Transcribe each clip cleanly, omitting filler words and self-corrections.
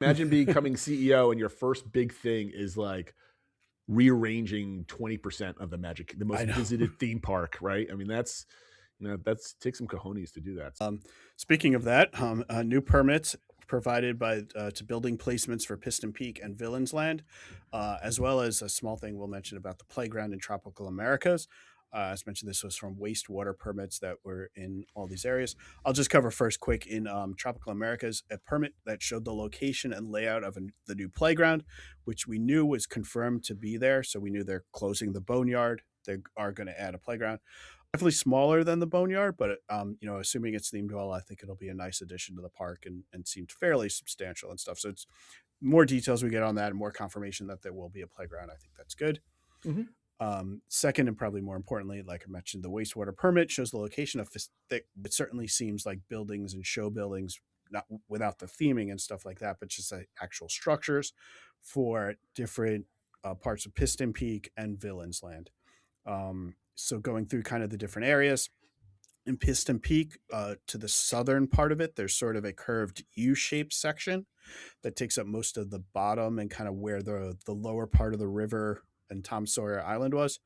Imagine becoming CEO and your first big thing is like rearranging 20% of the most I know. visited theme park, right? I mean, that's takes some cojones to do that. Speaking of that, new permits provided by to building placements for Piston Peak and Villains Land, as well as a small thing we'll mention about the playground in Tropical Americas. As mentioned, this was from wastewater permits that were in all these areas. I'll just cover first quick in Tropical Americas, a permit that showed the location and layout of the new playground, which we knew was confirmed to be there. So we knew they're closing the boneyard. They are going to add a playground, definitely smaller than the boneyard, but assuming it's themed well, I think it'll be a nice addition to the park and seemed fairly substantial and stuff. So it's more details we get on that and more confirmation that there will be a playground. I think that's good. Mhm. Second, and probably more importantly, like I mentioned, the wastewater permit shows the location of it certainly seems like buildings and show buildings, not without the theming and stuff like that, but just like actual structures for different parts of Piston Peak and Villains Land. So going through kind of the different areas in Piston Peak, to the southern part of it, there's sort of a curved U-shaped section that takes up most of the bottom and kind of where the lower part of the river and Tom Sawyer Island was.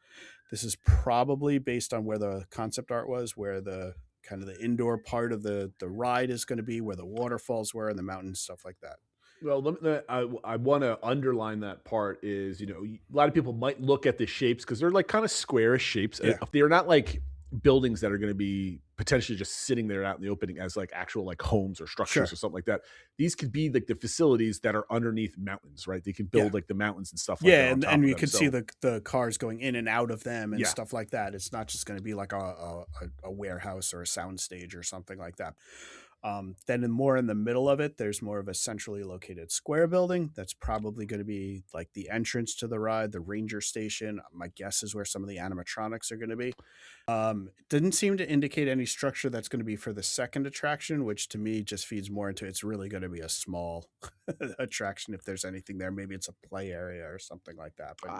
This is probably based on where the concept art was, where the kind of the indoor part of the ride is going to be, where the waterfalls were and the mountains, stuff like that. Well, I want to underline that part is, a lot of people might look at the shapes because they're like kind of squarish shapes. Yeah, They're not like buildings that are going to be potentially just sitting there out in the opening as like actual like homes or structures sure. or something like that. These could be like the facilities that are underneath mountains, right? They can Yeah. build like the mountains and stuff like that Yeah, on and top of you them. can see So the cars going in and out of them and yeah, stuff like that. It's not just going to be like a warehouse or a sound stage or something like that. Then more in the middle of it, there's more of a centrally located square building that's probably going to be like the entrance to the ride, the ranger station. My guess is where some of the animatronics are going to be. It didn't seem to indicate any structure that's going to be for the second attraction, which to me just feeds more into it's really going to be a small attraction if there's anything there. Maybe it's a play area or something like that, but